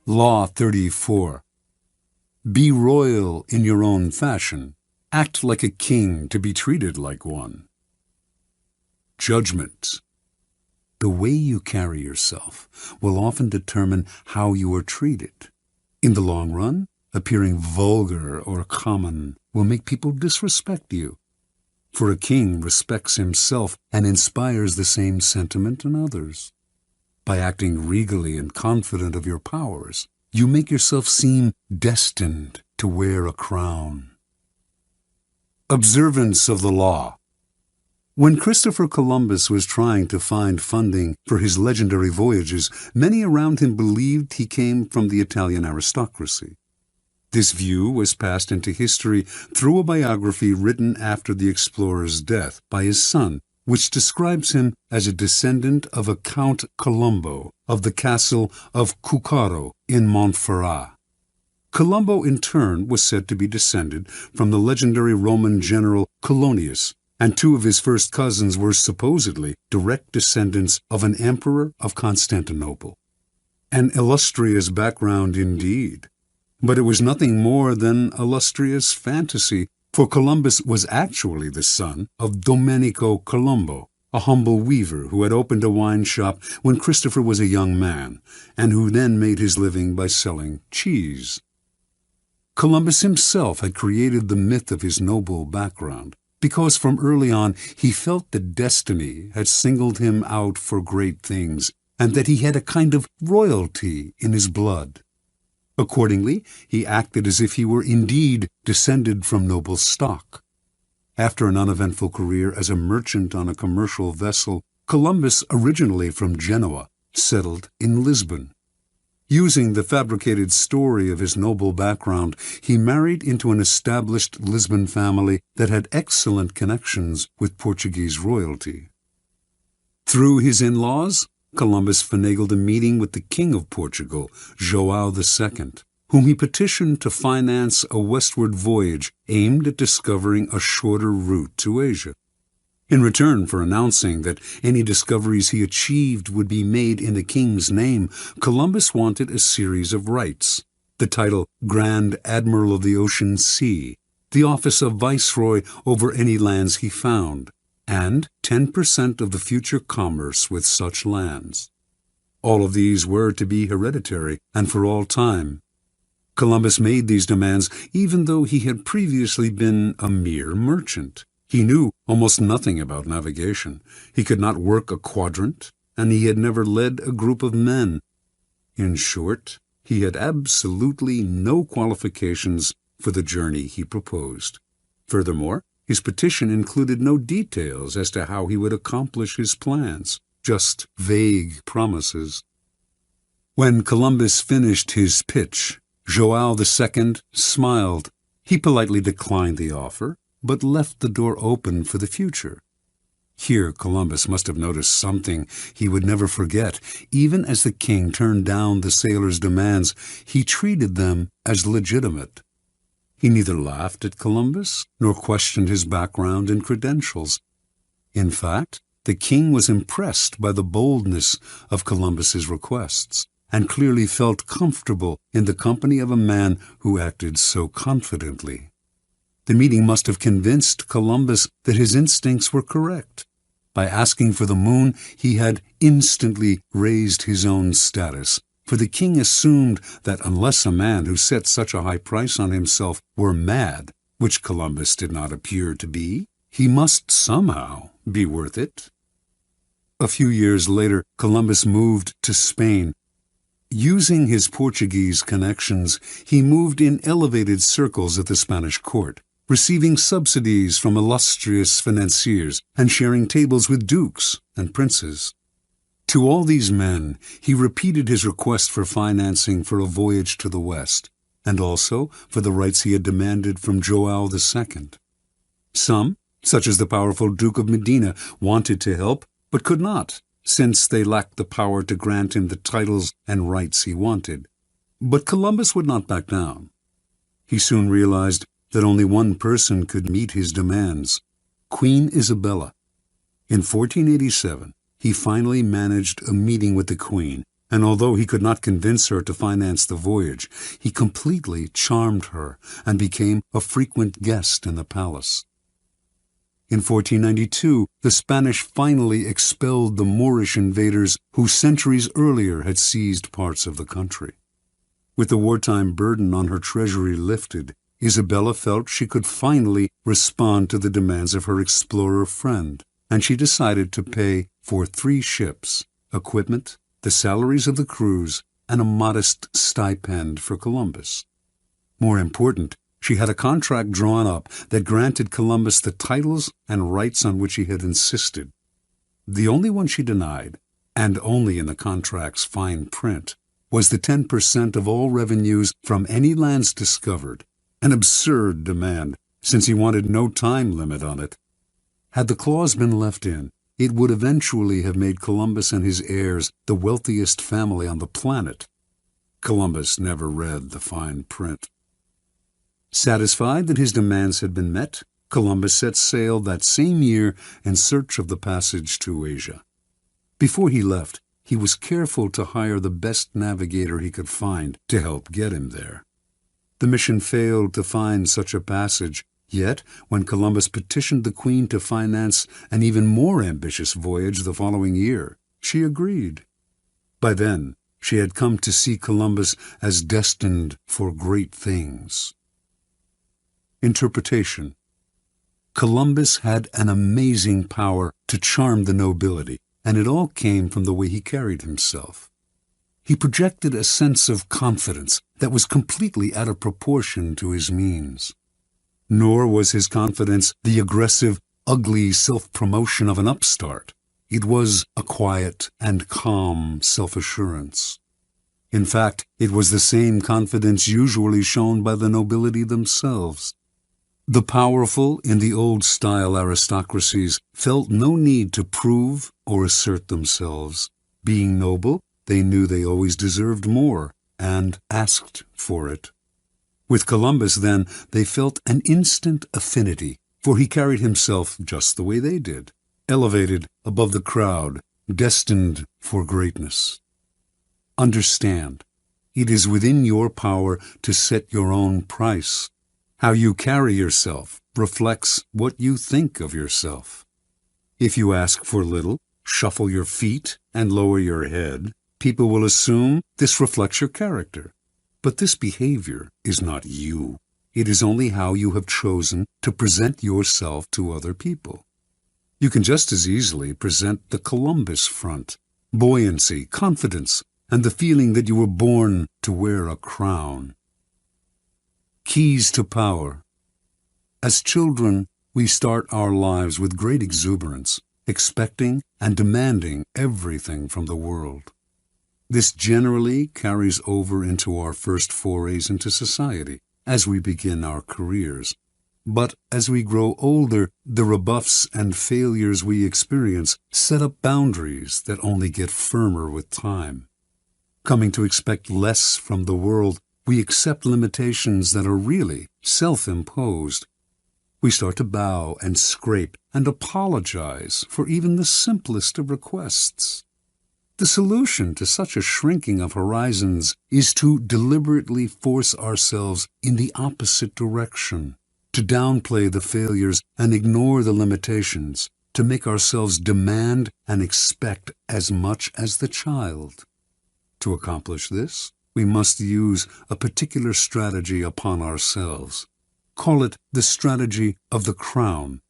Law 34. Be royal in your own fashion. Act like a king to be treated like one. Judgment. The way you carry yourself will often determine how you are treated. In the long run, appearing vulgar or common will make people disrespect you. For a king respects himself and inspires the same sentiment in others. By acting regally and confident of your powers, you make yourself seem destined to wear a crown. Observance of the law. When Christopher Columbus was trying to find funding for his legendary voyages, many around him believed he came from the Italian aristocracy. This view was passed into history through a biography written after the explorer's death by his son, which describes him as a descendant of a Count Colombo of the castle of Cuccaro in Montferrat. Colombo, in turn, was said to be descended from the legendary Roman general Colonius, and two of his first cousins were supposedly direct descendants of an emperor of Constantinople. An illustrious background indeed. But it was nothing more than illustrious fantasy, for Columbus was actually the son of Domenico Colombo, a humble weaver who had opened a wine shop when Christopher was a young man, and who then made his living by selling cheese. Columbus himself had created the myth of his noble background, because from early on he felt that destiny had singled him out for great things, and that he had a kind of royalty in his blood. Accordingly, he acted as if he were indeed descended from noble stock. After an uneventful career as a merchant on a commercial vessel, Columbus, originally from Genoa, settled in Lisbon. Using the fabricated story of his noble background, he married into an established Lisbon family that had excellent connections with Portuguese royalty. Through his in-laws, Columbus finagled a meeting with the King of Portugal, João II, whom he petitioned to finance a westward voyage aimed at discovering a shorter route to Asia. In return for announcing that any discoveries he achieved would be made in the king's name, Columbus wanted a series of rights: the title Grand Admiral of the Ocean Sea, the office of Viceroy over any lands he found, and 10% of the future commerce with such lands. All of these were to be hereditary and for all time. Columbus made these demands even though he had previously been a mere merchant. He knew almost nothing about navigation. He could not work a quadrant, and he had never led a group of men. In short, he had absolutely no qualifications for the journey he proposed. Furthermore, his petition included no details as to how he would accomplish his plans, just vague promises. When Columbus finished his pitch, João II smiled. He politely declined the offer, but left the door open for the future. Here Columbus must have noticed something he would never forget. Even as the king turned down the sailors' demands, he treated them as legitimate. He neither laughed at Columbus nor questioned his background and credentials. In fact, the king was impressed by the boldness of Columbus's requests, and clearly felt comfortable in the company of a man who acted so confidently. The meeting must have convinced Columbus that his instincts were correct. By asking for the moon, he had instantly raised his own status, for the king assumed that unless a man who set such a high price on himself were mad, which Columbus did not appear to be, he must somehow be worth it. A few years later, Columbus moved to Spain. Using his Portuguese connections, he moved in elevated circles at the Spanish court, receiving subsidies from illustrious financiers and sharing tables with dukes and princes. To all these men, he repeated his request for financing for a voyage to the West, and also for the rights he had demanded from João II. Some, such as the powerful Duke of Medina, wanted to help, but could not, since they lacked the power to grant him the titles and rights he wanted. But Columbus would not back down. He soon realized that only one person could meet his demands: Queen Isabella. In 1487, he finally managed a meeting with the Queen, and although he could not convince her to finance the voyage, he completely charmed her and became a frequent guest in the palace. In 1492, the Spanish finally expelled the Moorish invaders who centuries earlier had seized parts of the country. With the wartime burden on her treasury lifted, Isabella felt she could finally respond to the demands of her explorer friend, and she decided to pay for 3 ships, equipment, the salaries of the crews, and a modest stipend for Columbus. More important, she had a contract drawn up that granted Columbus the titles and rights on which he had insisted. The only one she denied, and only in the contract's fine print, was the 10% of all revenues from any lands discovered, an absurd demand, since he wanted no time limit on it. Had the clause been left in, it would eventually have made Columbus and his heirs the wealthiest family on the planet. Columbus never read the fine print. Satisfied that his demands had been met, Columbus set sail that same year in search of the passage to Asia. Before he left, he was careful to hire the best navigator he could find to help get him there. The mission failed to find such a passage, yet when Columbus petitioned the Queen to finance an even more ambitious voyage the following year, she agreed. By then, she had come to see Columbus as destined for great things. Interpretation. Columbus had an amazing power to charm the nobility, and it all came from the way he carried himself. He projected a sense of confidence that was completely out of proportion to his means. Nor was his confidence the aggressive, ugly self-promotion of an upstart. It was a quiet and calm self-assurance. In fact, it was the same confidence usually shown by the nobility themselves. The powerful in the old-style aristocracies felt no need to prove or assert themselves. Being noble, they knew they always deserved more and asked for it. With Columbus, then, they felt an instant affinity, for he carried himself just the way they did, elevated above the crowd, destined for greatness. Understand, it is within your power to set your own price. How you carry yourself reflects what you think of yourself. If you ask for little, shuffle your feet, and lower your head, people will assume this reflects your character. But this behavior is not you. It is only how you have chosen to present yourself to other people. You can just as easily present the Columbus front, buoyancy, confidence, and the feeling that you were born to wear a crown. Keys to power. As children, we start our lives with great exuberance, expecting and demanding everything from the world. This generally carries over into our first forays into society, as we begin our careers. But as we grow older, the rebuffs and failures we experience set up boundaries that only get firmer with time. Coming to expect less from the world, we accept limitations that are really self-imposed. We start to bow and scrape and apologize for even the simplest of requests. The solution to such a shrinking of horizons is to deliberately force ourselves in the opposite direction, to downplay the failures and ignore the limitations, to make ourselves demand and expect as much as the child. To accomplish this, we must use a particular strategy upon ourselves. Call it the strategy of the crown.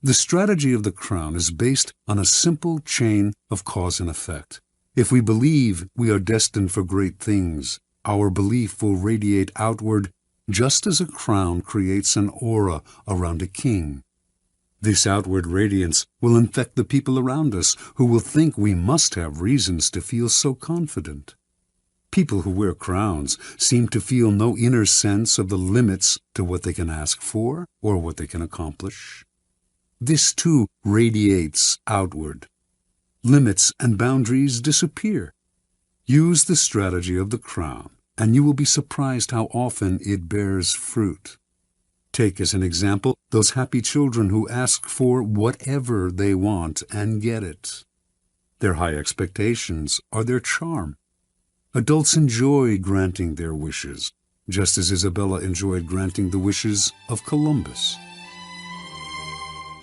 The strategy of the crown is based on a simple chain of cause and effect. If we believe we are destined for great things, our belief will radiate outward just as a crown creates an aura around a king. This outward radiance will infect the people around us, who will think we must have reasons to feel so confident. People who wear crowns seem to feel no inner sense of the limits to what they can ask for or what they can accomplish. This too radiates outward. Limits and boundaries disappear. Use the strategy of the crown, and you will be surprised how often it bears fruit. Take as an example those happy children who ask for whatever they want and get it. Their high expectations are their charm. Adults enjoy granting their wishes, just as Isabella enjoyed granting the wishes of Columbus.